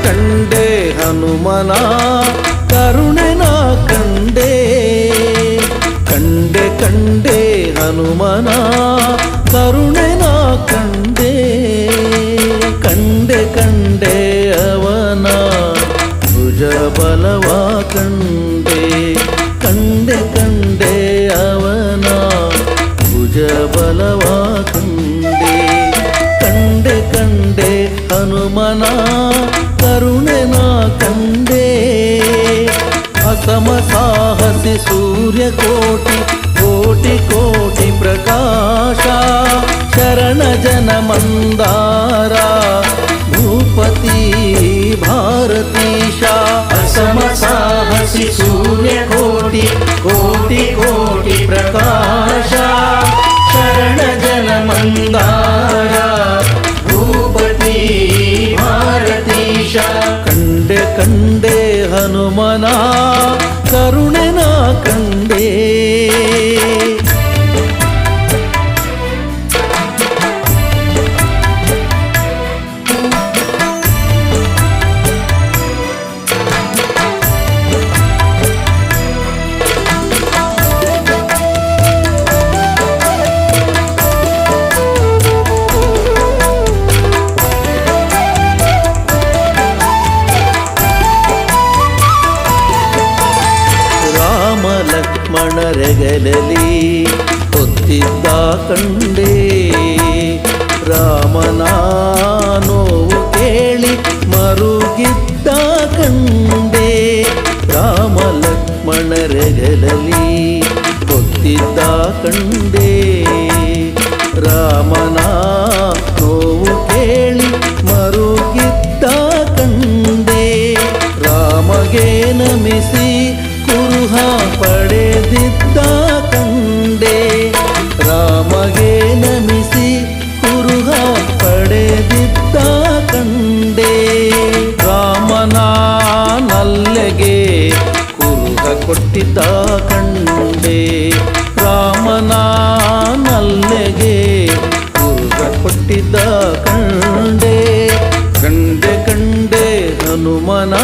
ಕಂಡೆ ಹನುಮನ ಕರುಣೆ ನಾ ಕಂಡೆ ಕಂಡೆ ಕಂಡೆ ಹನುಮನ ಕರುಣೆ ನಾ ಕಂಡೆ ಕಂಡೆ ಕಂಡೆ ಅವನ ಭುಜ ಬಲವ ಕಂಡೆ ಕಂಡೆ ಕಂಡೆ ಅವನ ಭುಜ ಬಲವ ಕಂಡೆ ಕಂಡೆ ಕಂಡೆ ಹನುಮನ ಕರುಣೆ ನಾ ಕಂಡೆ ಅಸಮ ಸಾಹಸಿ ಸೂರ್ಯ ಕೋಟಿ ಕೋಟಿ ಕೋಟಿ ಪ್ರಕಾಶ ಶರಣ ಜನ ಮಂದಾರ ಭೂಪತಿ ಭಾರತೀಶ ಅಸಮ ಸಾಹಸಿ ಸೂರ್ಯ ಕೋಟಿ ಕೋಟಿ ಕೋಟಿ ಪ್ರಕಾಶ ಶರಣ ಜನ ಮಂದಾರ ಭೂಪತಿ ಭಾರತೀಶ ಕಂಡೆ ಕಂಡೆ ಹನುಮನ ಕರುಣೆ ನಾ ಕಂಡೆ ಲಕ್ಷ್ಮಣರೆಗಲಲಿ ಹೊತ್ತಿದ್ದ ಕಂಡೆ ರಾಮನ ನೋವು ಕೇಳಿ ಮರುಗಿದ್ದ ಕಂಡೆ ರಾಮ ಲಕ್ಷ್ಮಣರೆಗಲಲಿ ಹೊತ್ತಿದ್ದ ಕಂಡೆ ರಾಮನ ನೋವು ಕೇಳಿ ಮರುಗಿದ್ದ ಕಂಡೆ ರಾಮಗೆ ನಮಿಸಿ ಕುರುಹ ಪಡೆದಿದ್ದ ಕಂಡೆ ರಾಮಗೆ ನಮಿಸಿ ಕುರುಹ ಪಡೆದಿದ್ದ ಕಂಡೆ ರಾಮನ ನಲ್ಲೆಗೆ ಕುರುಹ ಕೊಟ್ಟಿದ್ದ ಕಂಡೆ ರಾಮನ ನಲ್ಲೆಗೆ ಕುರುಹ ಕೊಟ್ಟಿದ್ದ ಕಂಡೆ ಕಂಡೆ ಕಂಡೆ ಹನುಮನ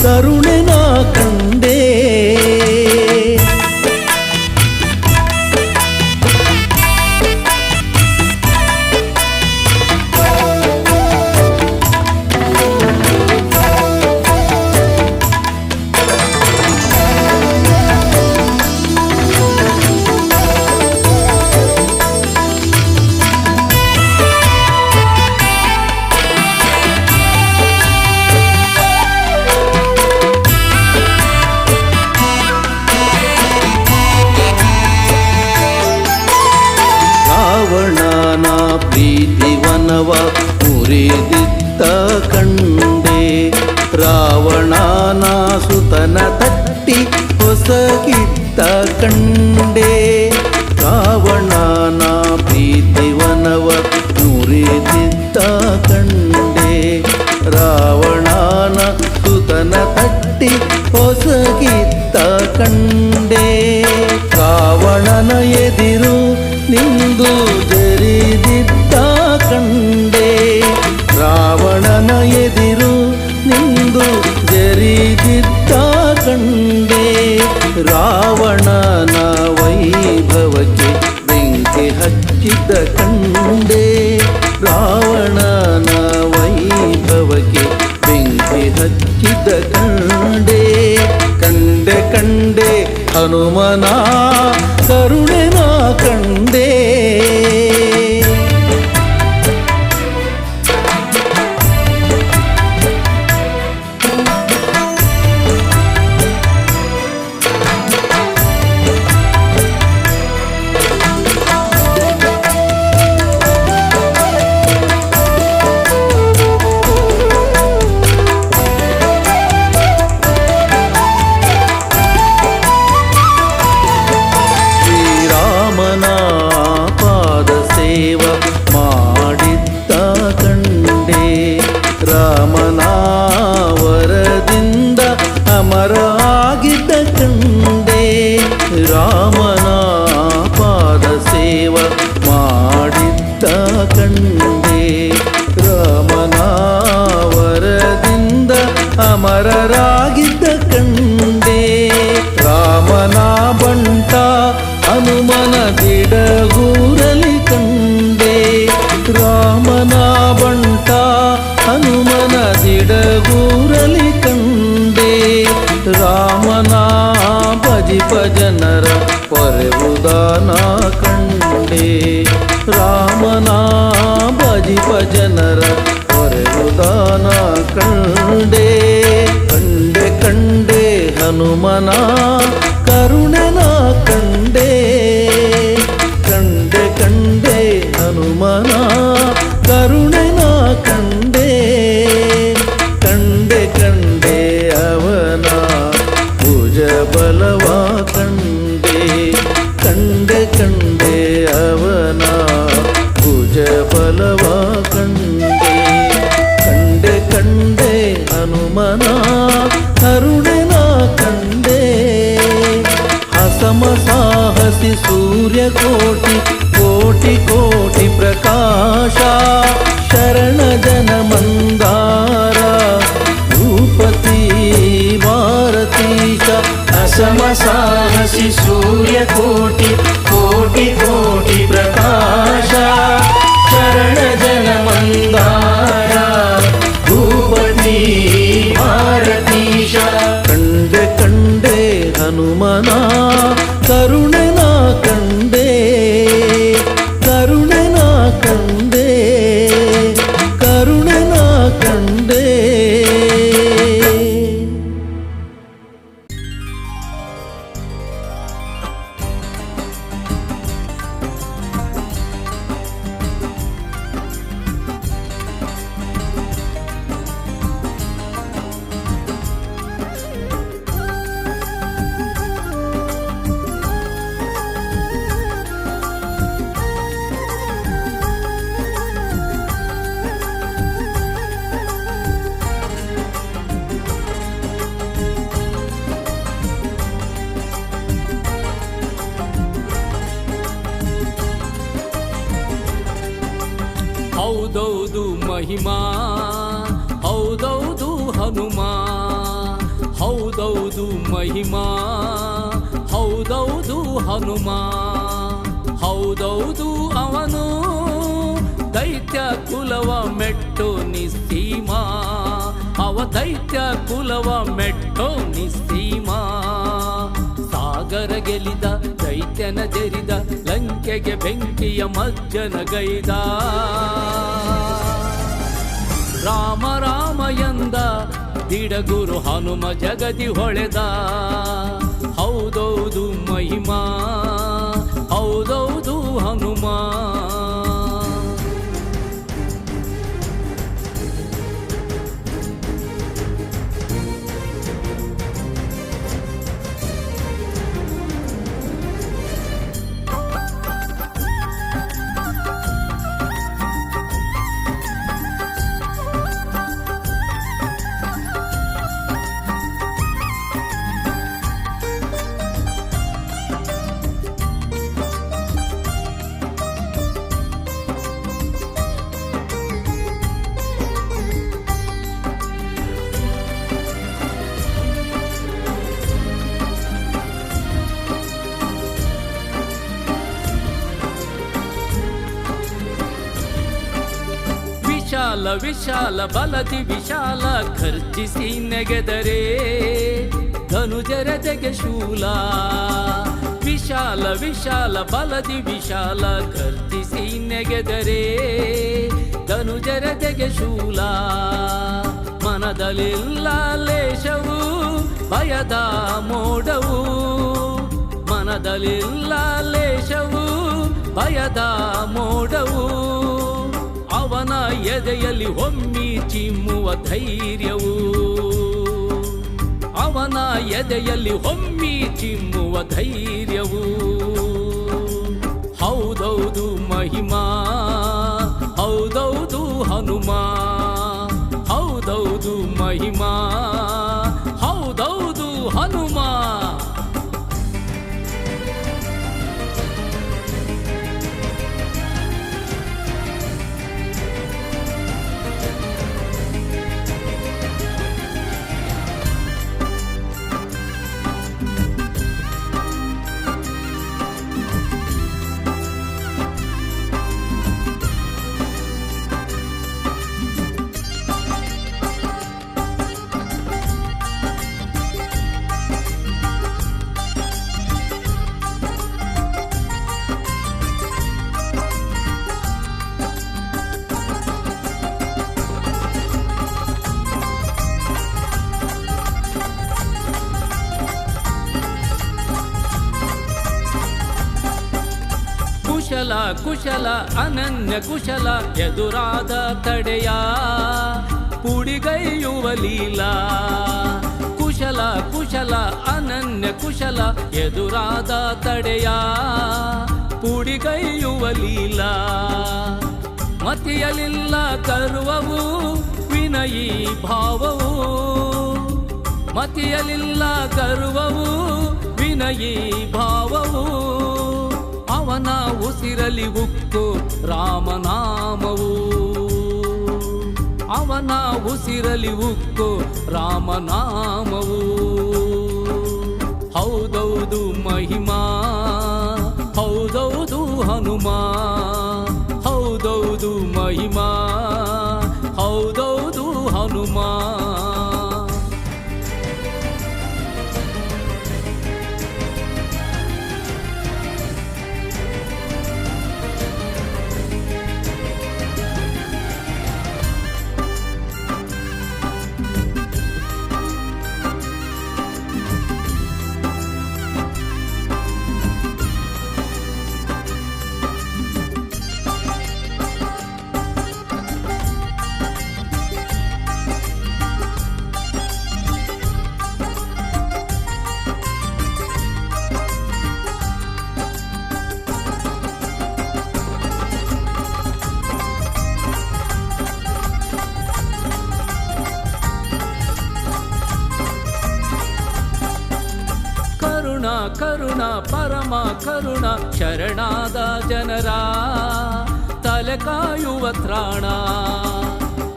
ಕರುಣೆ ನಾ ಕಂಡೆ ರಾವಣನ ಪ್ರೀತಿವನವ ಮುರಿದಿದ್ದ ಕಂಡೆ ರಾವಣನ ಸುತನ ತಟ್ಟಿ ಹೊಸಗಿದ್ದ ಕಂಡೆ ರಾವಣನ ಪ್ರೀತಿವನವ ಮುರಿದಿದ್ದ ಕಂಡೆ ರಾವಣನ ಸುತನ ತಟ್ಟಿ ಹೊಸಗಿದ್ದ ಕಂಡೆ ರಾವಣನ ಎದಿರು ನಿಂದು ಜರಿದಿದ್ದ ಕಂಡೆ ರಾವಣನ ಎದಿರು ನಿಂದು ಜರಿದಿದ್ದ ಕಂಡೆ ರಾವಣನ ವೈಭವಕ್ಕೆ ಬೆಂಕಿ ಹಚ್ಚಿದ್ದ ಕಂಡೆ ರಾವಣನ ವೈಭವಕ್ಕೆ ಬೆಂಕಿ ಹಚ್ಚಿದ್ದ ಕಂಡೆ ಕಂಡೆ ಕಂಡೆ ಹನುಮನ ಕರುಣೆ ನಾ ಕಂಡೆ ಅಮರರಾಗಿದ್ದ ಕಂಡೆ ರಾಮನ ಬಂಟ ಹನುಮನ ದಿಡಗೂರಲಿ ಕಂಡೆ ರಾಮನ ಬಂಟ ಹನುಮನ ದಿಡಗೂರಲಿ ಕಂಡೆ ರಾಮನ ಭಜಿಪ ಜನರ ಪೊರೆವುದಾನ ಕಂಡೆ ರಾಮನ ಭಜಿಪ ಜನರ ಪೊರೆವುದಾನ ಕಂಡೆ ಕಂಡೆ ಕಂಡೆ ಹನುಮನ ಕರುಣೆನ ಕಂಡೆ ಕಂಡೆ ಕಂಡೆ ಹನುಮನ ಕರುಣೆನ ಕಂಡೆ ಕಂಡೆ ಕಂಡೆ ಅವನ ಭುಜ ಬಲವ ಕಂಡೆ ಕಂಡೆ ಕಂಡೆ ಅವನ ಭುಜ ಬಲವ ಕಂಡೆ ಕಂಡೆ ಕಂಡೆ ಹನುಮನ ಕರುಣೆನ ಕಂಡೆ ಹಸಮ ಸಾಹಸಿ ಸೂರ್ಯ ಕೋಟಿ ಕೋಟಿ ಕೋಟಿ ಪ್ರಕಾಶ ಶರಣ ಜನ ಮಂದಾರ ಭೂಪತಿ ಭಾರತೀಶ ಅಸಮ ಸಾಹಸಿ ಸೂರ್ಯ ಕೋಟಿ ಕೋಟಿ ಕೋಟಿ ಪ್ರಕಾಶ ಶರಣ ಜನ ಮಂದಾರ ಭೂಪತಿ ಭಾರತೀಶ ಕಂಡೆ ಕಂಡೆ ಹನುಮನ ಕರುಣೆನ ಕಂಡೆ ಕರುಣೆನ ಕಂಡೆ ಕರುಣೆನ ಕಂಡೆ ಹೌದೌದು ಮಹಿಮಾ ಹೌದೌದು ಹನುಮ ಹೌದೌದು ಮಹಿಮಾ ಹೌದೌದು ಹನುಮ ಹೌದೌದು ಅವನು ದೈತ್ಯ ಕುಲವ ಮೆಟ್ಟು ನಿಸ್ಸೀಮ ಅವ ದೈತ್ಯ ಕುಲವ ಮೆಟ್ಟೋ ನಿಸ್ಸೀಮ ಸಾಗರ ಗೆಲಿದ ದೈತ್ಯನ ಜರಿದ ಲಂಕೆಗೆ ಬೆಂಕಿಯ ಮಜ್ಜನ ಗೈದ ರಾಮ ರಾಮ ಎಂದ ದಿಡಗುರು ಹನುಮ ಜಗದಿ ಹೊಳೆದ ಹೌದೌದು ಮಹಿಮಾ ಹೌದೌದು ಹನುಮ ವಿಶಾಲ ವಿಶಾಲ ಬಲದಿ ವಿಶಾಲ ಖರ್ಜಿಸಿ ನೆಗೆದರೆ ಧನುಜರದೆಗೆ ಶೂಲ ವಿಶಾಲ ವಿಶಾಲ ಬಲದಿ ವಿಶಾಲ ಖರ್ಜಿಸಿ ನೆಗೆದರೆ ಧನುಜರದೆಗೆ ಶೂಲ ಮನದಲ್ಲಿಲ್ಲ ಲೇಷವು ಭಯದ ಮೋಡವು ಮನದಲ್ಲಿಲ್ಲ ಲೇಷವು ಭಯದ ಮೋಡವು ಅವನ ಎದೆಯಲ್ಲಿ ಹೊಮ್ಮಿ ಚಿಮ್ಮುವ ಧೈರ್ಯವು ಅವನ ಎದೆಯಲ್ಲಿ ಹೊಮ್ಮಿ ಚಿಮ್ಮುವ ಧೈರ್ಯವು ಹೌದೌದು ಮಹಿಮಾ ಹೌದೌದು ಹನುಮ ಹೌದೌದು ಮಹಿಮಾ ಹೌದೌದು ಹನುಮ ಕುಶಲ ಅನನ್ಯ ಕುಶಲ ಎದುರಾದ ತಡೆಯ ಪುಡಿಗೈಯುವ ಲೀಲಾ ಕುಶಲ ಕುಶಲ ಅನನ್ಯ ಕುಶಲ ಎದುರಾದ ತಡೆಯ ಪುಡಿಗೈಯುವ ಲೀಲಾ ಮತಿಯಲಿಲ್ಲ ಗರ್ವವು ವಿನಯೀ ಭಾವವು ಮತಿಯಲಿಲ್ಲ ಗರ್ವವು ವಿನಯೀ ಭಾವವು ಅವನ ಉಸಿರಲಿ ಉಕ್ಕು ರಾಮನಾಮವು ಅವನ ಉಸಿರಲಿ ಉಕ್ಕು ರಾಮನಾಮವು ಹೌದೌದು ಮಹಿಮಾ ಹೌದೌದು ಹನುಮ ಹೌದೌದು ಮಹಿಮಾ ಹೌದೌದು ಹನುಮ ಕರುಣ ಪರಮ ಕರುಣ ಶರಣಾದ ಜನರ ತಲೆ ಕಾಯುವ ತ್ರಾಣ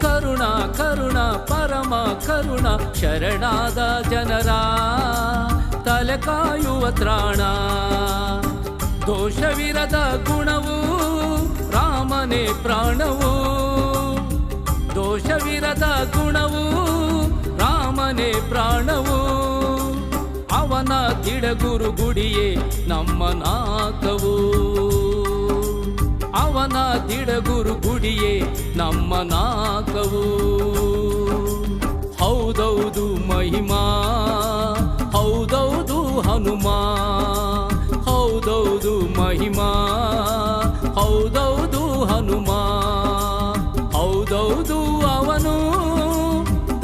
ಕರುಣ ಕರುಣ ಪರಮ ಕರುಣ ಶರಣಾದ ಜನರ ತಲೆ ಕಾಯುವ ತ್ರಾಣ ದೋಷವಿರದ ಗುಣವು ರಾಮನೇ ಪ್ರಾಣವು ದೋಷವಿರದ ಗುಣವು ರಾಮನೇ ಪ್ರಾಣವು ಅವನ ದಿಡಗುರು ಗುಡಿಯೇ ನಮ್ಮ ನಾಕವು ಅವನ ದಿಡಗುರು ಗುಡಿಯೇ ನಮ್ಮ ನಾಕವು ಹೌದೌದು ಮಹಿಮಾ ಹೌದೌದು ಹನುಮ ಹೌದೌದು ಮಹಿಮಾ ಹೌದೌದು ಹನುಮ ಹೌದೌದು ಅವನು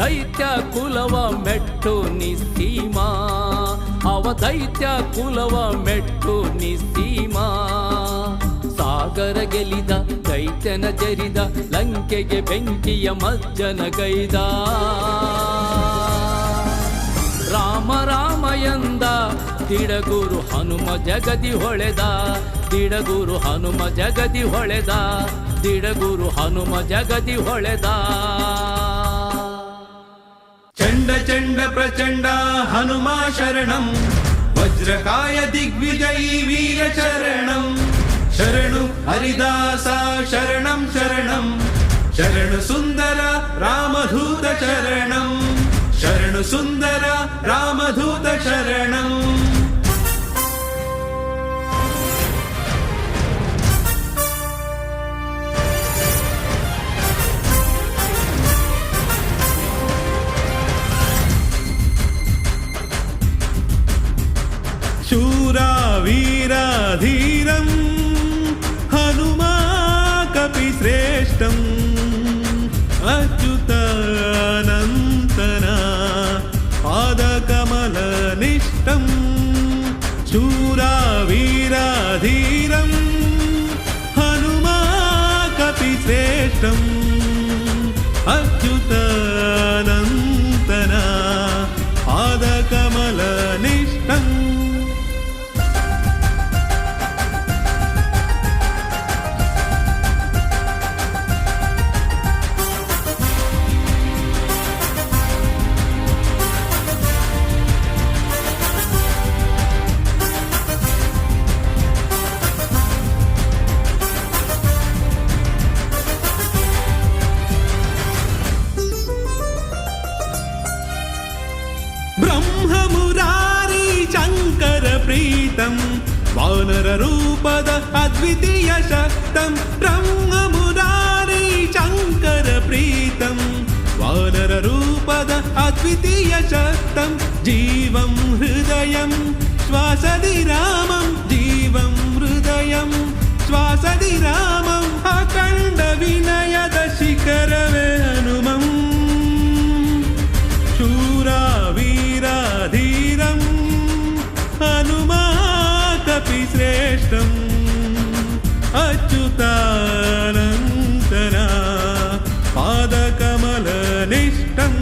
ದೈತ್ಯ ಕುಲವ ಮೆಟ್ಟು ನಿಸ್ಸೀಮಾ ಅವ ದೈತ್ಯ ಕುಲವ ಮೆಟ್ಟು ನಿಸ್ಸೀಮಾ ಸಾಗರ ಗೆಲಿದ ದೈತ್ಯನ ಜರಿದ ಲಂಕೆಗೆ ಬೆಂಕಿಯ ಮಜ್ಜನ ಗೈದ ರಾಮ ರಾಮ ಎಂದ ದಿಡಗುರು ಹನುಮ ಜಗದಿ ಹೊಳೆದ ದಿಡಗುರು ಹನುಮ ಜಗದಿ ಹೊಳೆದ ದಿಡಗುರು ಹನುಮ ಜಗದಿ ಹೊಳೆದ ಚಂಡ ಚಂಡ ಪ್ರಚಂಡ ಹನುಮ ಶರಣಂ ವಜ್ರಕಾಯ ದಿಗ್ವಿಜಯೀ ವೀರ ಶರಣಂ ಶರಣು ಹರಿದಾಸ ಶರಣಂ ಶರಣಂ ಶರಣು ಸುಂದರ ರಾಮಧೂತ ಶರಣಂ ಶರಣು ಸುಂದರ ರಾಮಧೂತ ಶರಣಂ शूरा वीरा धीरं हनुमा कपिश्रेष्ठम् अच्युतानन्तना पादकमलनिष्ठं शूरा वीरा धीरं हनुमा कपिश्रेष्ठम् अच्युतानन्तना पादकमलनिष्ठम् ब्रह्ममुरारी शंकर प्रीतम वानर रूपद अद्वितीय शक्तं ब्रह्ममुरारी शंकर प्रीतम वानर रूपद अद्वितीय शक्तं जीवं हृदयं श्वासदि रामं जीवं हृदयं ವಿಶ್ವಾಸದಿ ರಾಮಂ ಅಖಂಡ ವಿನಯದ ಶಿಖರವೇ ಹನುಮಂ ಶೂರ ವೀರ ಧೀರಂ ಹನುಮಾ ಕಪಿ ಶ್ರೇಷ್ಠಂ ಅಚ್ಯುತಾನಂತನ ಪಾದಕಮಲ ನಿಷ್ಠಂ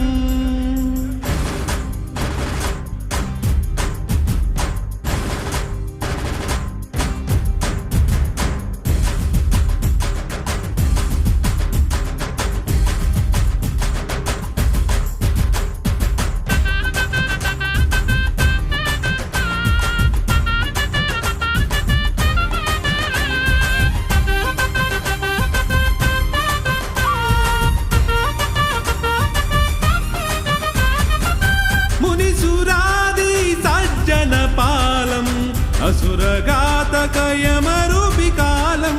असुरघातकयमरूपिकालं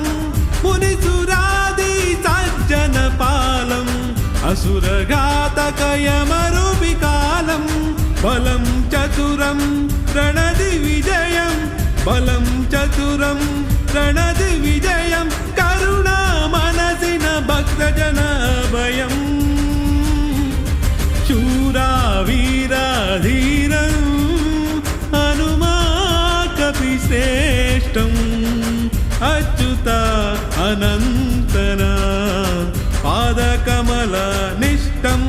मुनिसुरादि सज्जनपालम् असुरघातकयमरूपिकालं बलं चतुरं रणदिविजयं बलं चतुरं रणदिविजयं करुणा मनसिन भक्तजन भयं शूरा वीरा धीरं हनुमा कपि श्रेष्ठं अच्युत अनंतना पादकमल निष्ठं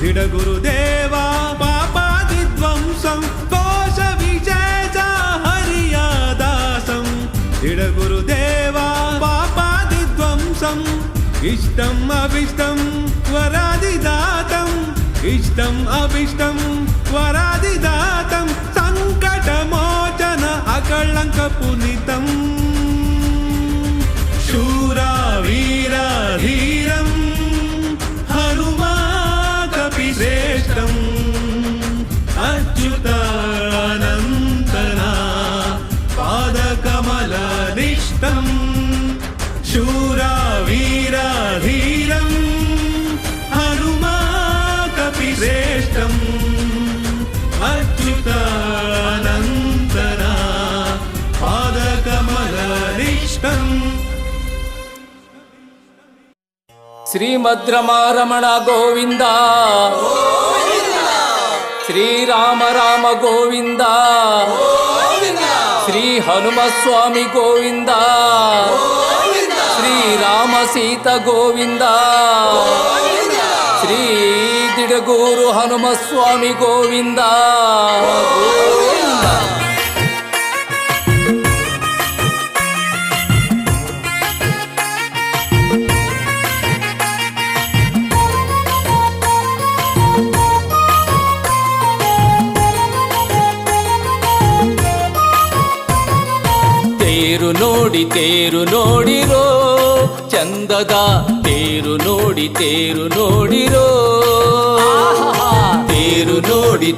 दृढ गुरुदेवा पापादिध्वंसं कोश विशेष हरियादासं दृढ गुरुदेवा पापादिध्वंसं इष्टम् अभिष्टं वरादिदातम् इष्टम् अभिष्टं वरादिदातं संकटमोचन अकलंक पुनीतं शूरा वीरा धीरं हनुमा श्रेष्ठं अच्युतानंतना पादकमल निष्ठं शूरा वीरा धीरं हनुमा कपि श्रेष्ठं अच्युतानंतना पादकमल निष्ठं ಶ್ರೀಮದ್ರಮಾರಮಣ ಗೋವಿಂದ ಶ್ರೀರಾಮ ರಾಮ ಗೋವಿಂದ ಶ್ರೀ ಹನುಮಸ್ವಾಮಿ ಗೋವಿಂದ ಶ್ರೀರಾಮ ಸೀತ ಗೋವಿಂದ ಶ್ರೀ ದಿಡಗೂರು ಹನುಮಸ್ವಾಮಿ ಗೋವಿಂದ ಗೋವಿಂದ. ತೇರು ನೋಡಿರೋ ಚಂದದ ತೇರು ನೋಡಿರೋ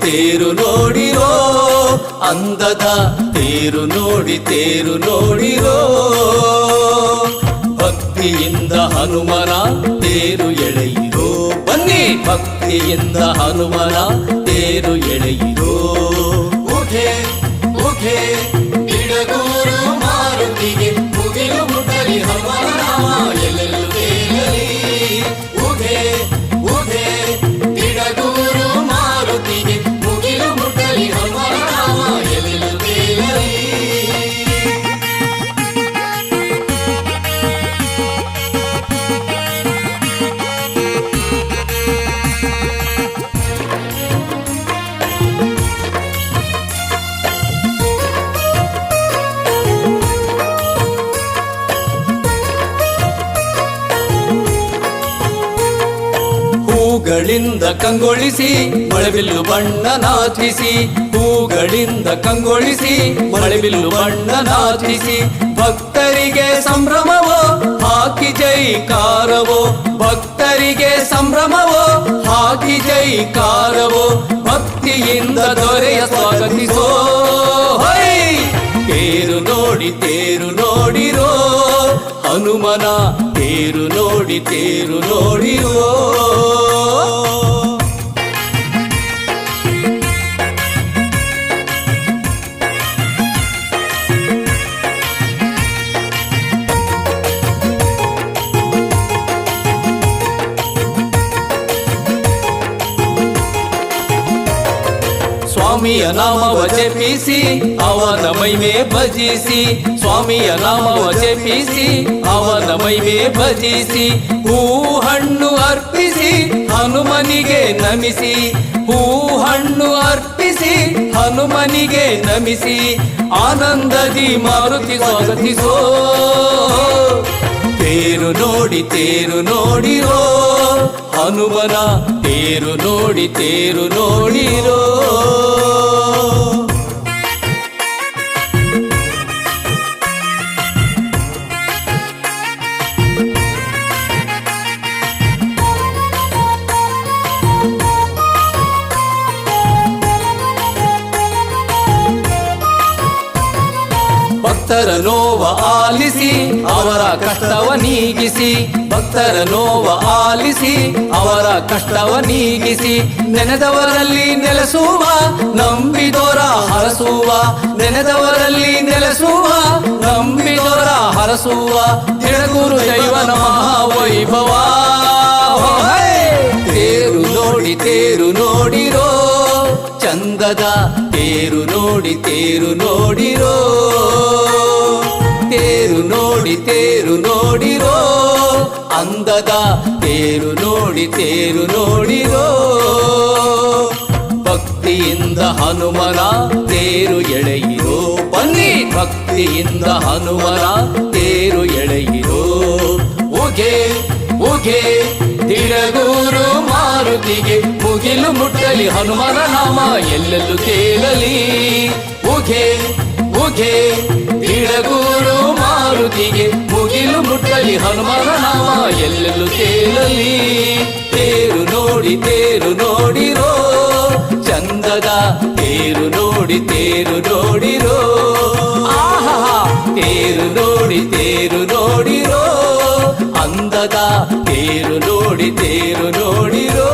ತೇರು ನೋಡಿರೋ ಅಂದದ ತೇರು ನೋಡಿರೋ ಭಕ್ತಿಯಿಂದ ಹನುಮನ ತೇರು ಎಳೆಯಿರೋ ಬನ್ನಿ ಭಕ್ತಿಯಿಂದ ಹನುಮನ ತೇರು ಎಳೆಯಿರೋ ಉಘೆ ಉಘೆ ಬಿಡಗೂರು ಮಾರುತಿಗೆ ಮುಗಿಲು ಮುಟ್ಟಲಿ ಹನುಮನ ನಾಮ ಎಲ್ಲೆಲ್ಲೂ ತೇಲಲಿ ಉಘೆ ಉಘೆ ಬಿಡಗೂರು ಮಾರುತಿಗೆ ಮುಗಿಲು ಮುಟ್ಟಲಿ ಹನುಮನ ನಾಮ ಎಲ್ಲೆಲ್ಲೂ ತೇಲಲಿ. ಹೂಗಳಿಂದ ಕಂಗೊಳಿಸಿ ಮಳೆಬಿಲ್ಲು ಬಣ್ಣ ನಾಚಿಸಿ, ಹೂಗಳಿಂದ ಕಂಗೊಳಿಸಿ ಮಳೆಬಿಲ್ಲು ಬಣ್ಣ ನಾಚಿಸಿ, ಭಕ್ತರಿಗೆ ಸಂಭ್ರಮವೋ ಹಾಕಿ ಜೈಕಾರವೋ, ಭಕ್ತರಿಗೆ ಸಂಭ್ರಮವೋ ಹಾಕಿ ಜೈಕಾರವೋ, ಭಕ್ತಿಯಿಂದ ದೊರೆಯ ಸ್ವಾಗತಿಸೋ. ತೇರು ನೋಡಿ ತೇರು ನೋಡಿರೋ ಹನುಮನ, ತೇರು ನೋಡಿ ತೇರು ನೋಡಿರೋ. ಸ್ವಾಮಿಯ ನಾಮವ ಜಪಿಸಿ ಅವನ ಮಹಿಮೆ ಭಜಿಸಿ, ಸ್ವಾಮಿಯ ನಾಮವ ಜಪಿಸಿ ಅವನ ಮಹಿಮೆ ಭಜಿಸಿ, ಹೂ ಹಣ್ಣು ಅರ್ಪಿಸಿ ಹನುಮನಿಗೆ ನಮಿಸಿ, ಹೂ ಹಣ್ಣು ಅರ್ಪಿಸಿ ಹನುಮನಿಗೆ ನಮಿಸಿ, ಆನಂದದಿ ಮಾರುತಿ ಸ್ವಾಗತಿಸೋ. ತೇರು ನೋಡಿ ತೇರು ನೋಡಿರೋ ಹನುಮನ, ತೇರು ನೋಡಿ ತೇರು ನೋಡಿರೋ. ಭಕ್ತರ ನೋವ ಆಲಿಸಿ ಅವರ ಕಷ್ಟವ ನೀಗಿಸಿ, ಭಕ್ತರ ನೋವ ಆಲಿಸಿ ಅವರ ಕಷ್ಟವ ನೀಗಿಸಿ, ನೆನೆದವರಲ್ಲಿ ನೆಲೆಸುವ ನಂಬಿದೋರ ಹರಸುವ, ನೆನೆದವರಲ್ಲಿ ನೆಲೆಸುವ ನಂಬಿದೋರ ಹರಸುವ, ತಿಳಗುರು ದೈವನ ಮಹಾವೈಭವ. ತೇರು ನೋಡಿ ತೇರು ನೋಡಿರೋ ಚಂದದ, ತೇರು ನೋಡಿ ತೇರು ನೋಡಿರೋ, ತೇರು ನೋಡಿ ತೇರು ನೋಡಿರೋ ಅಂದದ, ತೇರು ನೋಡಿ ತೇರು ನೋಡಿರೋ. ಭಕ್ತಿಯಿಂದ ಹನುಮನ ತೇರು ಎಳೆಯಿರೋ, ಬನ್ನಿ ಭಕ್ತಿಯಿಂದ ಹನುಮನ ತೇರು ಎಳೆಯಿರೋ. ಉಗೆ ಉಗೆ ತಿಳಗೂರು ಮಾರುತಿಗೆ ಮುಗಿಲು ಮುಟ್ಟಲಿ ಹನುಮನ ನಾಮ ಎಲ್ಲೆಲ್ಲೂ ತೇಲಲಿ. ಉಗೆ ಉಗೆ ತಿಳಗೂರು ಮಾರುತಿಗೆ ಮುಗಿಲು ಮುಟ್ಟಲಿ ಹನುಮನ ನಾಮ ಎಲ್ಲೆಲ್ಲೂ ತೇಲಲಿ. ತೇರು ನೋಡಿ ತೇರು ನೋಡಿರೋ ಚಂದದ, ತೇರು ನೋಡಿ ತೇರು ನೋಡಿರೋ. ಆಹಾ ತೇರು ನೋಡಿ ತೇರು ನೋಡಿರೋ ಅಂದದ, ತೇರು ನೋಡಿ ತೇರು ನೋಡಿರೋ.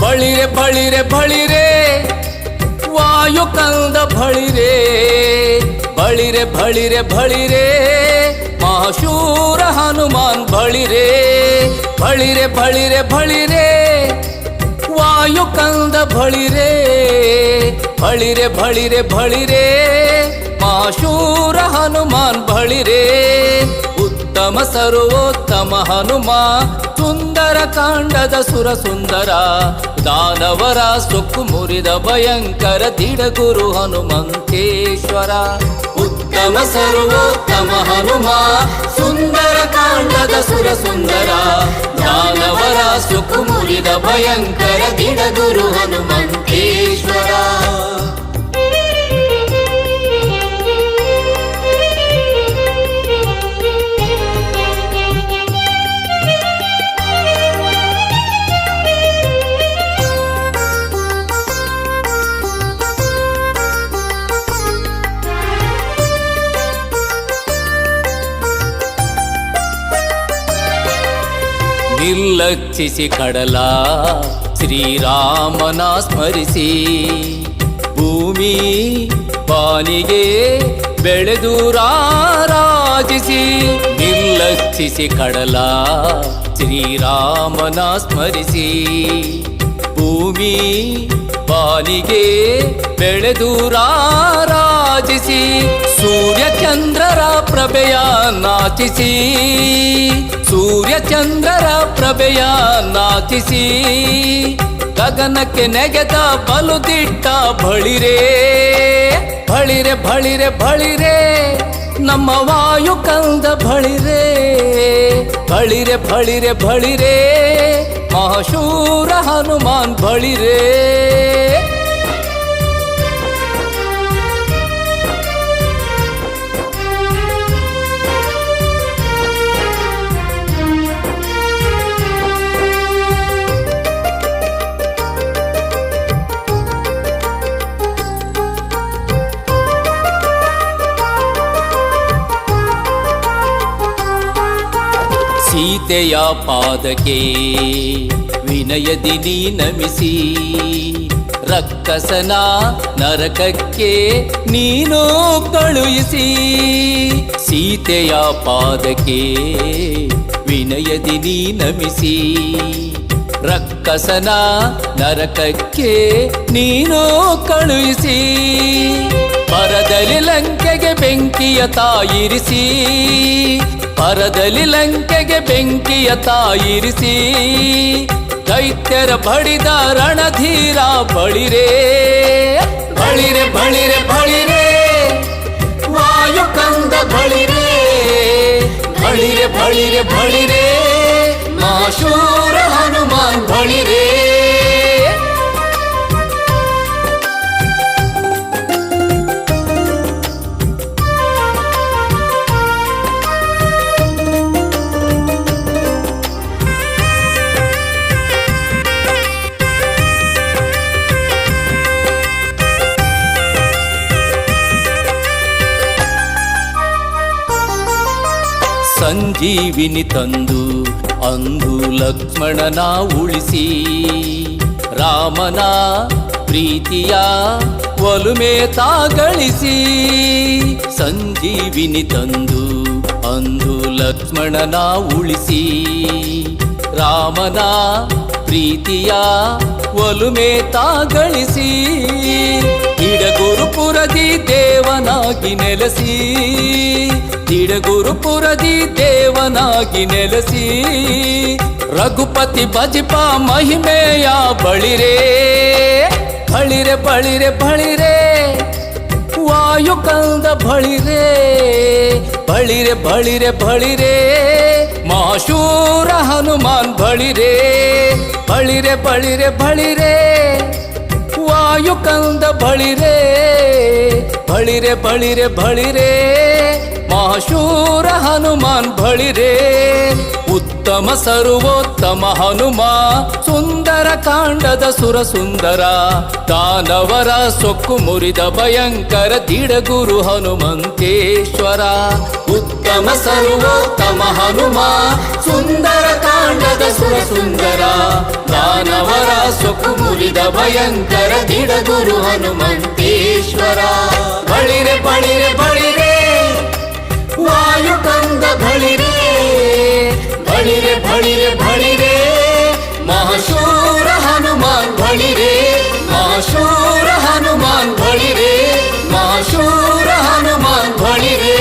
ಬಳಿರೆ ಬಳಿರೆ ಬಳಿರೆ ವಾಯು ಕಂದ ಬಳಿರೆ, ಬಳಿರೆ ಬಳಿರೆ ಬಳಿರೆ ಮಹಾಶೂರ ಹನುಮಾನ್ ಬಳಿರೆ, ಬಳಿರೆ ಬಳಿರೆ ಬಳಿರೆ ವಾಯು ಕಂದ ಬಳಿರೆ, ಬಳಿರೆ ಬಳಿರೆ ಬಳಿರೆ ಮಹಾಶೂರ ಹನುಮಾನ್ ಬಳಿರೆ. ಉತ್ತಮ ಸರ್ವೋತ್ತಮ ಹನುಮ ಸುಂದರ ಕಾಂಡದ ಸುರ ಸುಂದರ, ದಾನವರ ಸೊಕ್ಕು ಮುರಿದ ಭಯಂಕರ ದಿಡಗುರು ಹನುಮಂತೇಶ್ವರ. ಉತ್ತಮ ಸರ್ವೋತ್ತಮ ಹನುಮ ಸುಂದರ ಕಾಂಡದ ಸುರ ಸುಂದರ, ದಾನವರ ಸೊಕ್ಕು ಮುರಿದ ಭಯಂಕರ ದಿಡಗುರು ಹನುಮಂತೇಶ್ವರ. ನಿರ್ಲಕ್ಷಿಸಿ ಕಡಲ ಶ್ರೀರಾಮನ ಸ್ಮರಿಸಿ, ಭೂಮಿ ಬಾನಿಗೆ ಬೆಳೆದು ರಾರಾಜಿಸಿ. ನಿರ್ಲಕ್ಷಿಸಿ ಕಡಲ ಶ್ರೀರಾಮನ ಸ್ಮರಿಸಿ, ಭೂಮಿ ಬಾನಿಗೆ ಬೆಳೆದು ರಾರಾಜಿಸಿ ಸೂರ್ಯ ಚಂದ್ರರ ಪ್ರಭೆಯ ನಾಚಿಸಿ ಸೂರ್ಯ ಚಂದ್ರರ ಪ್ರಭೆಯ ನಾಚಿಸಿ ಗಗನಕ್ಕೆ ನೆಗೆದ ಬಲುದಿಟ್ಟ ಬಳಿರೆ ಬಳಿರೆ ಬಳಿರೆ ಬಳಿರೆ ನಮ್ಮ ವಾಯು ಕಂದ ಬಳಿರೆ ಬಳಿರೆ ಬಳಿರೆ ಬಳಿರೆ ಮಹಾಶೂರ ಹನುಮಾನ್ ಬಳಿರೆ ಸೀತೆಯ ಪಾದಕ್ಕೆ ವಿನಯದಿ ನೀ ನಮಿಸಿ ರಕ್ಕಸನ ನರಕಕ್ಕೆ ನೀನು ಕಳುಹಿಸಿ ಸೀತೆಯ ಪಾದಕ್ಕೆ ವಿನಯದಿ ನೀ ನಮಿಸಿ ರಕ್ಕಸನ ನರಕಕ್ಕೆ ನೀನು ಕಳುಹಿಸಿ ಪರದಲ್ಲಿ ಲಂಕೆಗೆ ಬೆಂಕಿಯ ತಾಯಿರಿಸಿ ಪರದಲ್ಲಿ ಲಂಕೆಗೆ ಬೆಂಕಿಯ ತಾಯಿರಿಸಿ ದೈತ್ಯರ ಬಡಿದ ರಣಧೀರ ಬಳಿರೆ ಬಳಿರೆ ಬಳಿರೆ ಬಳಿರೆ ವಾಯು ಕಂದ ಬಳಿರೆ ಬಳಿರೆ ಬಳಿರೆ ಬಳಿರೆ ಮಹಾಶೂರ ಹನುಮಾನ್ ಬಳಿರೆ ಸಂಜೀವಿನಿ ತಂದು ಅಂದು ಲಕ್ಷ್ಮಣನ ಉಳಿಸಿ ರಾಮನ ಪ್ರೀತಿಯ ಒಲುಮೆ ತಾಗಳಿಸಿ ಸಂಜೀವಿನಿ ತಂದು ಅಂದು ಲಕ್ಷ್ಮಣನ ಉಳಿಸಿ ರಾಮನ ಪ್ರೀತಿಯ ಒಲುಮೆ ತಾಗಳಿಸಿ ಇಡಗುರುಪುರದಿ ದೇವನಾಗಿ ನೆಲೆಸಿ ತಿಡಗುರುಪುರದಿ ದೇವನಾಗಿ ನೆಲೆಸಿ ರಘುಪತಿ ಭಜಿಪ ಮಹಿಮೆಯ ಬಳಿರೆ ಬಳಿರೆ ಬಳಿರೆ ಬಳಿರೆ ವಾಯು ಕಂದ ಬಳಿರೆ ಬಳಿರೆ ಬಳಿರೆ ಬಳಿರೆ ಮಹಾಶೂರ ಹನುಮಾನ್ ಬಳಿರೆ ಬಳಿರೆ ಬಳಿರೆ ಬಳಿರೆ ವಾಯು ಕಂದ ಬಳಿರೆ ಬಳಿರೆ ಬಳಿರೆ ಬಳಿರೆ ಮಹಾಶೂರ ಹನುಮಾನ್ ಬಳಿರೆ ಉತ್ತಮ ಸರ್ವೋತ್ತಮ ಹನುಮ ಸುಂದರ ಕಾಂಡದ ಸುರ ಸುಂದರ ದಾನವರ ಸೊಕ್ಕು ಮುರಿದ ಭಯಂಕರ ದಿಡಗುರು ಹನುಮಂತೇಶ್ವರ ಉತ್ತಮ ಸರ್ವೋತ್ತಮ ಹನುಮ ಸುಂದರ ಕಾಂಡದ ಸುರ ಸುಂದರ ದಾನವರ ಸೊಕ್ಕು ಮುರಿದ ಭಯಂಕರ ದಿಡಗುರು ಹನುಮಂತೇಶ್ವರ ಬಳಿರೆ ಬಳಿರೆ ಬಳಿರೆ ವಾಯು ಕಂದ ಬಳಿರೆ ಬಳಿರೆ ಬಳಿರೆ ಬಳಿರೆ ಮಹಾಶೂರ ಹನುಮಾನ್ ಬಳಿರೆ ಮಹಾಶೂರ ಹನುಮಾನ್ ಬಳಿರೆ ಮಹಾಶೂರ ಹನುಮಾನ್ ಬಳಿರೆ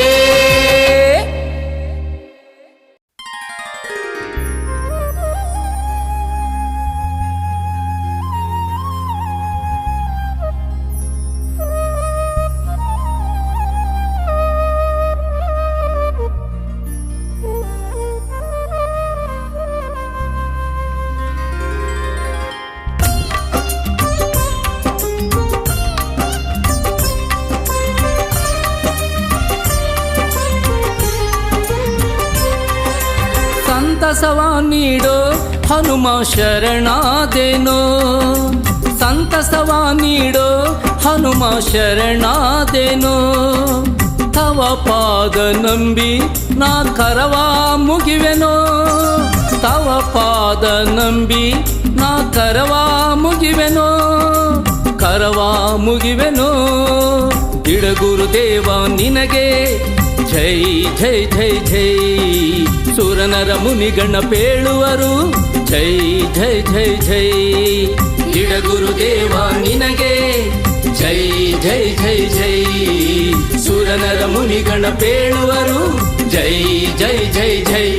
ಸಂತಸವ ನೀಡೋ ಹನುಮ ಶರಣಾದೇನೋ ಸಂತಸವ ನೀಡೋ ಹನುಮ ಶರಣಾದೇನೋ ತವ ಪಾದ ನಂಬಿ ನಾ ಕರವ ಮುಗಿವೆನೋ ತವ ಪಾದ ನಂಬಿ ನಾ ಕರವ ಮುಗಿವೆನೋ ಕರವ ಮುಗಿವೆನೋ ದಿಡಗುರುದೇವ ನಿನಗೆ ಜೈ ಜೈ ಜೈ ಜೈ ಸುರನರ ಮುನಿಗಣ ಪೇಳುವರು ಜೈ ಜೈ ಜೈ ಜೈ ಗಿಡಗುರುದೇವ ನಿನಗೆ ಜೈ ಜೈ ಜೈ ಜೈ ಸುರನರ ಮುನಿಗಣ ಪೇಳುವರು ಜೈ ಜೈ ಜೈ ಜೈ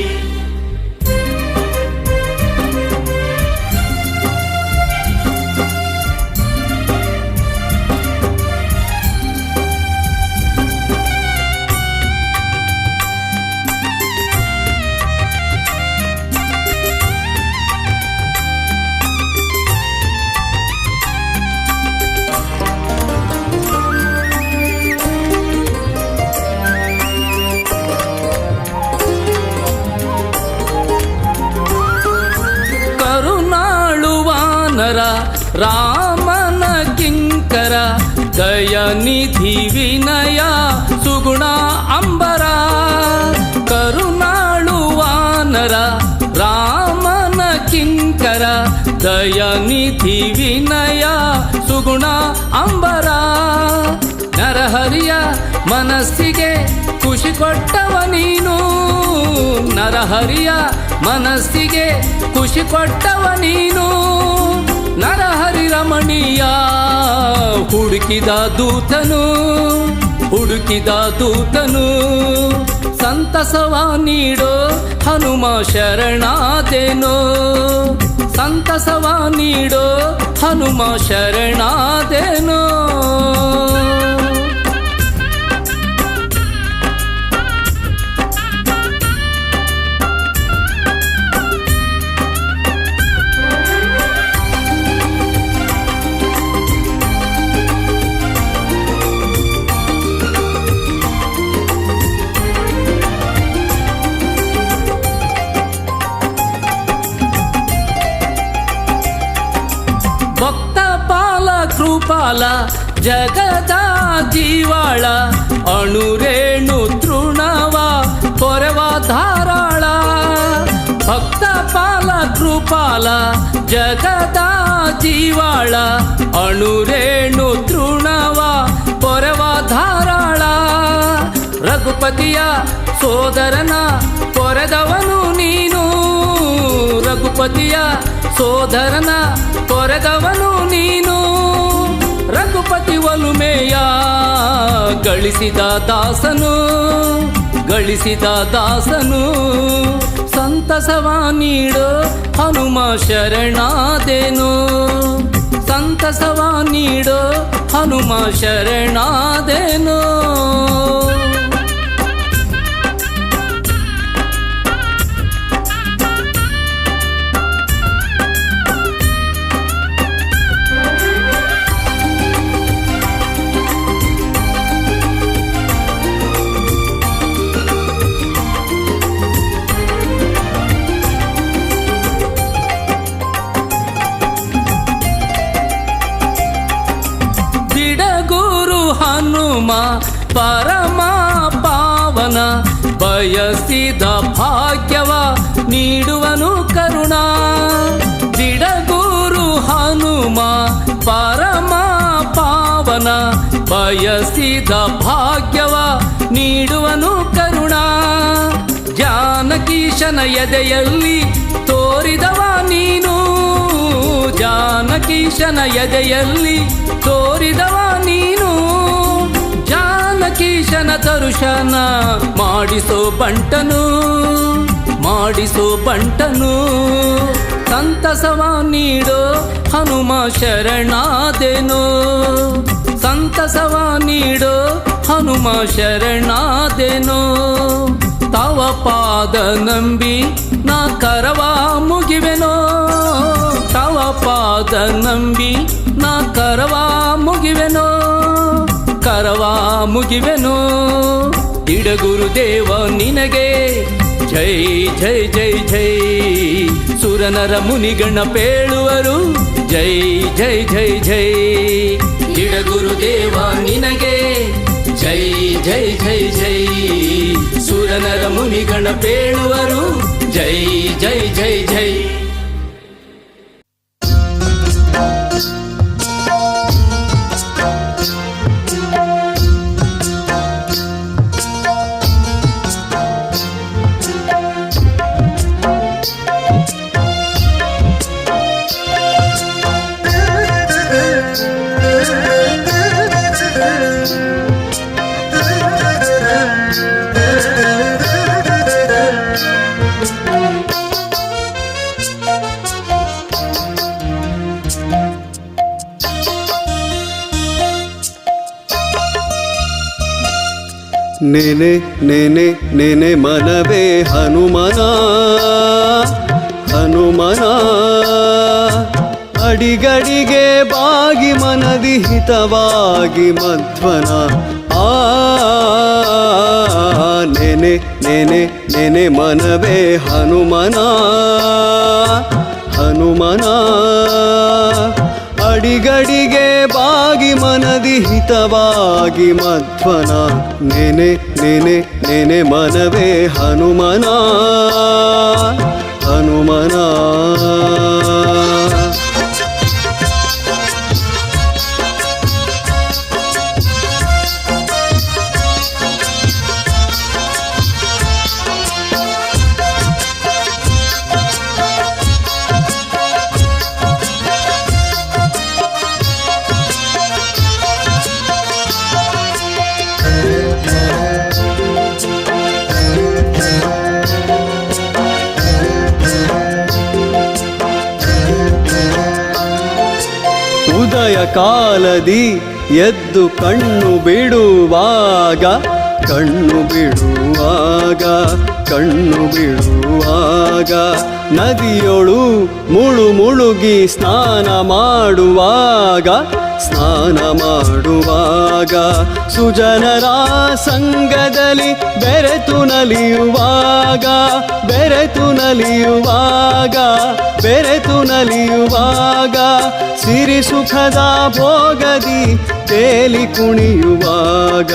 ರಾಮನ ಕಿಂಕರ ದಯನಿಧಿ ವಿನಯ ಸುಗುಣ ಅಂಬರ ಕರುಣಾಳು ವಾನರ ರಾಮನ ಕಿಂಕರ ದಯನಿಧಿ ವಿನಯ ಸುಗುಣ ಅಂಬರ ನರಹರಿಯ ಮನಸ್ಸಿಗೆ ಖುಷಿ ಕೊಟ್ಟವ ನೀನು ನರಹರಿಯ ಮನಸ್ಸಿಗೆ ಖುಷಿ ಕೊಟ್ಟವ ನೀನು ನರಹರಿ ರಮಣೀಯ ಹುಡುಕಿದ ದೂತನು ಸಂತಸವ ನೀಡೋ ಹನುಮ ಶರಣಾದೆನೋ ಸಂತಸವ ನೀಡೋ ಹನುಮ ಶರಣಾದೆನೋ ಕೃಪಾಲ ಜಗದ ಜೀವಾಳ ಅಣುರೇಣು ತೃಣವ ಕೊರವ ಧಾರಾಳ ಭಕ್ತ ಪಾಲ ಕೃಪಾಲ ಜಗದ ಜೀವಾಳ ಅಣುರೇಣು ತೃಣವ ಕೊರವ ಧಾರಾಳ ರಘುಪತಿಯ ಸೋದರನ ಕೊರೆದವನು ನೀನು ರಘುಪತಿಯ ಸೋದರನ ಕೊರೆದವನು ನೀನು ರಘುಪತಿ ಒಲುಮೆಯ ಗಳಿಸಿದ ದಾಸನು ಸಂತಸವ ನೀಡೋ ಹನುಮ ಶರಣಾದೆನೋ ಸಂತಸವ ನೀಡೋ ಹನುಮ ಶರಣಾದೆನೋ ಹನುಮ ಪರಮ ಪಾವನ ಬಯಸಿದ ಭಾಗ್ಯವ ನೀಡುವನು ಕರುಣ ಬಿಡಗೂರು ಹನುಮ ಪರಮ ಪಾವನ ಬಯಸಿದ ಭಾಗ್ಯವ ನೀಡುವನು ಕರುಣ ಜಾನಕೀಶನ ಎದೆಯಲ್ಲಿ ತೋರಿದವ ನೀನು ಜಾನಕೀಶನ ಎದೆಯಲ್ಲಿ ತೋರಿದವ ನೀನು ಜಾನಕೀಶನ ದರ್ಶನ ಮಾಡಿಸೋ ಬಂಟನು ಸಂತಸವ ನೀಡೋ ಹನುಮ ಶರಣಾದೆನೋ ಸಂತಸವ ನೀಡೋ ಹನುಮ ಶರಣಾದೆನೋ ತವ ಪಾದ ನಂಬಿ ನಾ ಕರವ ಮುಗಿವೆನೋ ತವ ಪಾದ ನಂಬಿ ನಾ ಕರವ ಮುಗಿವೆನೋ ಇಡಗುರುದೇವ ನಿನಗೆ ಜೈ ಜೈ ಜೈ ಜೈ ಸುರನರ ಮುನಿಗಣ ಪೇಳುವರು ಜೈ ಜೈ ಜೈ ಜೈ ಇಡಗುರುದೇವ ನಿನಗೆ ಜೈ ಜೈ ಜೈ ಜೈ ಸುರನರ ಮುನಿಗಣ ಪೇಳುವರು ಜೈ ಜೈ ಜೈ ಜೈ ನೆನೆ ನೆನೆ ನೆನೆ ಮನವೇ ಹನುಮನ ಹನುಮನ ಅಡಿಗಡಿಗೆ ಬಾಗಿ ಮನದಿ ಹಿತವಾಗಿ ಮಧ್ವನ ನೆನೆ ನೆನೆ ನೆನೆ ಮನವೇ ಹನುಮನ ಹನುಮನ ಅಡಿಗಡಿಗೆ ಬಾಗಿ ಮನದಿ ಹಿತವಾಗಿ ಮಧ್ವನ ನೆನೆ ನೆನೆ ನೆನೆ ಮನವೇ ಹನುಮನ ಹನುಮನ ಉದಯ ಕಾಲದಿ ಎದ್ದು ಕಣ್ಣು ಬಿಡುವಾಗ ಕಣ್ಣು ಬಿಡುವಾಗ ಕಣ್ಣು ಬಿಡುವಾಗ ನದಿಯೊಳು ಮುಳು ಮುಳುಗಿ ಸ್ನಾನ ಮಾಡುವಾಗ ಸ್ನಾನ ಮಾಡುವಾಗ ಸುಜನರ ಸಂಗದಲ್ಲಿ ಬೆರೆತು ನಲಿಯುವಾಗ ಬೆರೆತು ನಲಿಯುವಾಗ ಬೆರೆತು ನಲಿಯುವಾಗ ಸಿರಿ ಸುಖದ ಭೋಗದಿ ತೇಲಿ ಕುಣಿಯುವಾಗ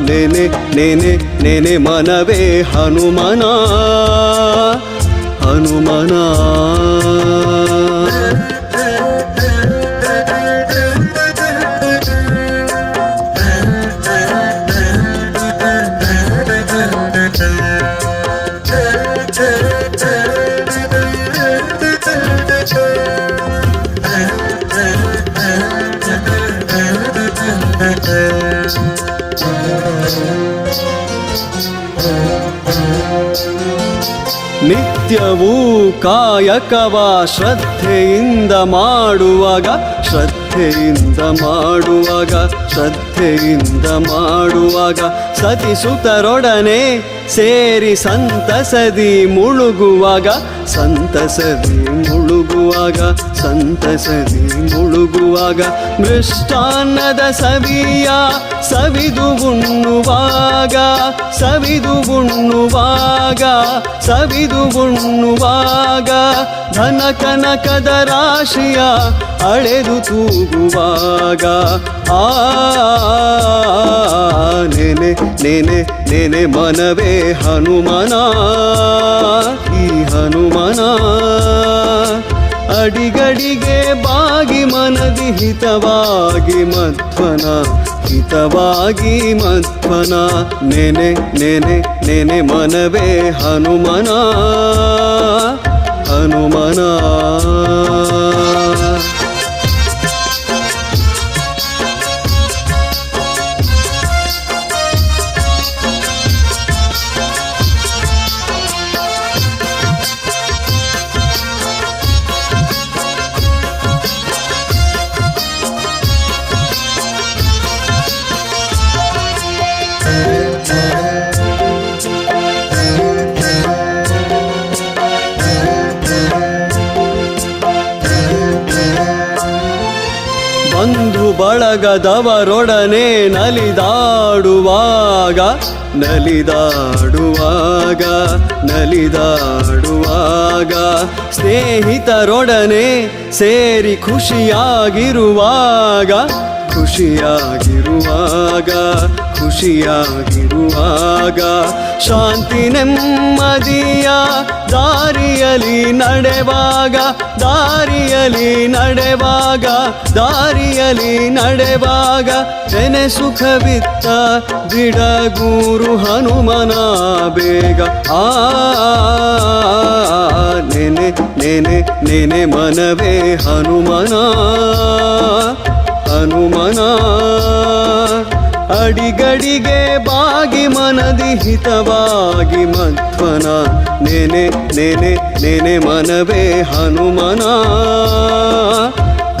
ನೆನೆ ನೆನೆ ನೆನೆ ಮನವೇ ಹನುಮನ ಹನುಮನ ನಿತ್ಯವೂ ಕಾಯಕವ ಶ್ರದ್ಧೆಯಿಂದ ಮಾಡುವಾಗ ಶ್ರದ್ಧೆಯಿಂದ ಮಾಡುವಾಗ ಶ್ರದ್ಧೆಯಿಂದ ಮಾಡುವಾಗ ಸತಿಸುತರೊಡನೆ ಸೇರಿ ಸಂತಸದಿ ಮುಳುಗುವಾಗ ಸಂತಸದಿ ಮುಳುಗುವಾಗ ಸಂತಸದಿ ಮುಳುಗುವಾಗ ಮೃಷ್ಟಾನ್ನದ ಸವಿಯ ಸವಿದು ಉಣ್ಣುವಾಗ ಸವಿದು ಉಣ್ಣುವಾಗ ಸವಿದು ಉಣ್ಣುವಾಗ ಧನ ಕನಕದ ರಾಶಿಯ ಅಳೆದು ತೂಗುವಾಗ ನೆನೆ ನೆನೆ ನೆನೆ ಮನವೇ ಹನುಮನ ಈ ಹನುಮನ ಅಡಿಗಡಿಗೆ ಬಾಗಿ ಮನದಿ ಹಿತವಾಗಿ ಮಧ್ವನ ಹಿತವಾಗಿ ಮಧ್ವನ ನೆನೆ ನೆನೆ ನೆನೆ ಮನವೇ ಹನುಮನ ಹನುಮನ ಬಂಧು ಬಳಗದವರೊಡನೆ ನಲಿದಾಡುವಾಗ ನಲಿದಾಡುವಾಗ ನಲಿದಾಡುವಾಗ ಸ್ನೇಹಿತರೊಡನೆ ಸೇರಿ ಖುಷಿಯಾಗಿರುವಾಗ ಖುಷಿಯಾಗಿರುವಾಗ ಖುಷಿಯಾಗಿರುವಾಗ ಶಾಂತಿ ನೆಮ್ಮದಿಯ ದಾರಿಯಲಿ ನಡೆವಾಗ ದಾರಿಯಲಿ ನಡೆವಾಗ ದಾರಿಯಲಿ ನಡೆವಾಗ ನೆನೆ ಸುಖವಿತ್ತ ಬಿಡಗೂರು ಹನುಮನ ಬೇಗ ನೆನೆ ನೆನೆ ನೆನೆ ಮನವೇ ಹನುಮನ ಹನುಮನ ಅಡಿಗಡಿಗೆ ಬಾಗಿ ಮನದಿ ಹಿತವಾಗಿ ಮಧ್ವನ ನೆನೆ ನೆನೆ ನೆನೆ ಮನವೇ ಹನುಮನ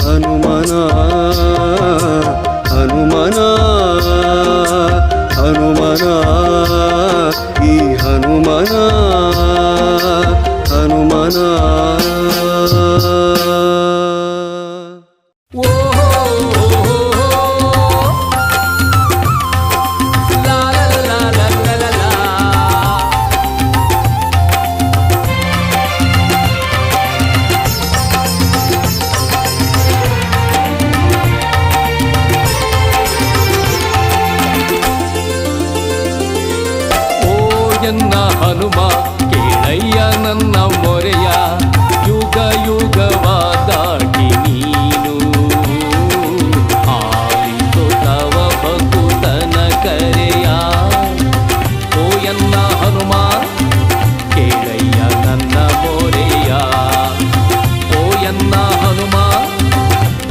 ಹನುಮನ ಹನುಮನ ಲಾ ಲಾ ಲಾ ಲಾ ಲಾ ಲಾ ಲಾ. ಓ ಎನ್ನ ಹನುಮ ಕೇಳಯ್ಯ ನನ್ನ ಮೊರೆಯ, ಯುಗ ಯುಗವ ದಾಟಿ ನೀನು ಆಲಿಸು ತವ ಭಕುತನ ಕರೆಯ. ಓ ಎನ್ನ ಹನುಮ ಕೇಳಯ್ಯ ನನ್ನ ಮೊರೆಯ, ಓ ಎನ್ನ ಹನುಮ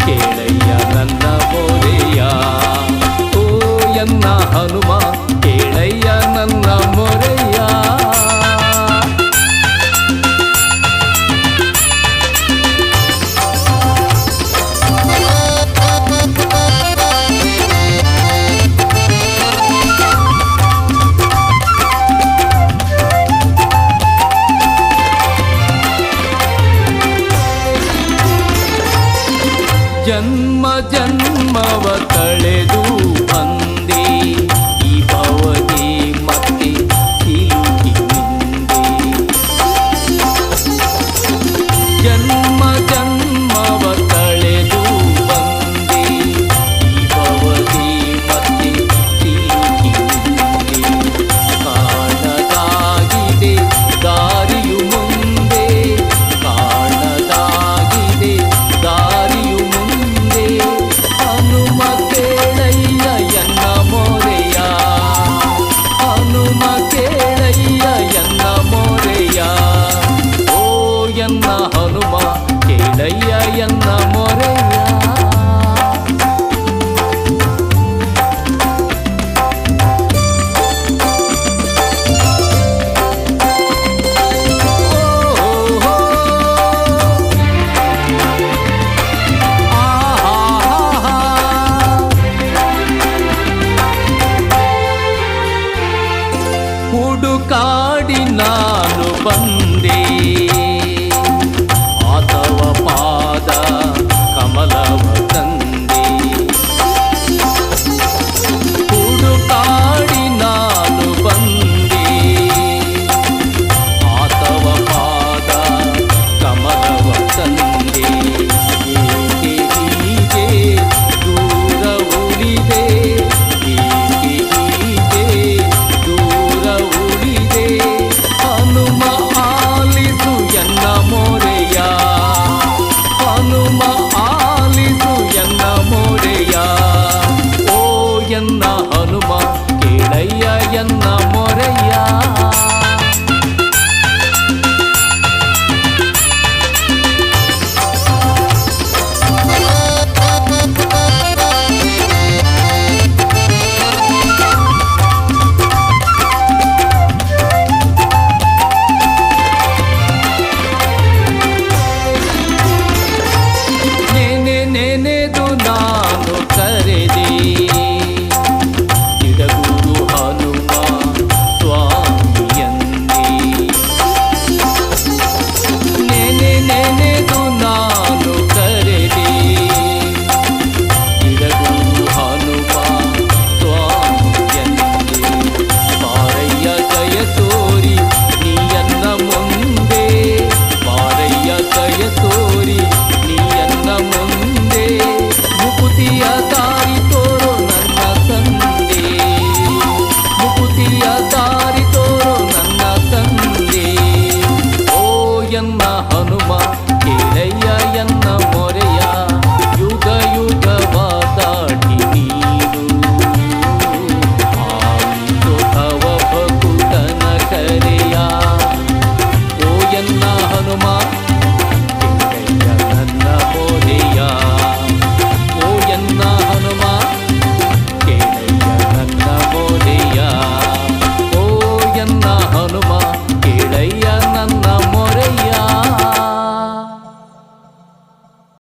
ಕೇಳಯ್ಯ ನನ್ನ ಮೊರೆಯ, ಓ ಎನ್ನ ಹನುಮ ಕೇಳಯ್ಯ ನನ್ನ ಮೊರೆಯ. ಜನ್ಮ ಜನ್ಮವ ಕಳೆದು ಬಂದೆ ಈ ಭವದಿ ಮತ್ತೆ ಸಿಲುಕಿ ನಿಂದೆ. ಜನ್ಮ ಜನ್ಮವ ಕಳೆದು ಬಂದೆ ಈ ಭವದಿ ಮತ್ತೆ ಸಿಲುಕಿ ನಿಂದೆ. ಕಾಣದಾಗಿದೆ ದಾರಿಯು ಮುಂದೆ, ಕಾಣದಾಗಿದೆ ದಾರಿಯು ಮುಂದೆ. ಹನುಮ ಕೇಳಯ್ಯ ಎನ್ನ ಮೊರೆಯ, ಹನುಮ ಕೇಳಯ್ಯ ಎನ್ನ ಮೊರೆಯ, ಓ ಎನ್ನ ಹನುಮ ಕೇಳಯ್ಯ ಎನ್ನ ಮೊರೆಯ. ಹುಡುಕಾಡಿ ನಾನು ಬಂದೆ ಆತವ ಪಾದ ಕಮಲವ ತಂದೆ. ಹುಡುಕಾಡಿ ನಾನು ಬಂದೆ ಆತವ ಪಾದ ಕಮಲವ ತಂದೆ. ಏಕೆ ಹೀಗೆ ದೂರ ಉಳಿದೆ, ಏಕೆ ಹೀಗೆ ದೂರ ಉಳಿದೆ. ಹನುಮ ಆಲಿಸು ಎನ್ನ ಮೊರೆಯ, ಹನುಮ ಆಲಿಸು ಎನ್ನ ಮೊರೆಯ, ಓ ಎನ್ನ ಹನುಮ ಕೇಳಯ್ಯ ಎನ್ನ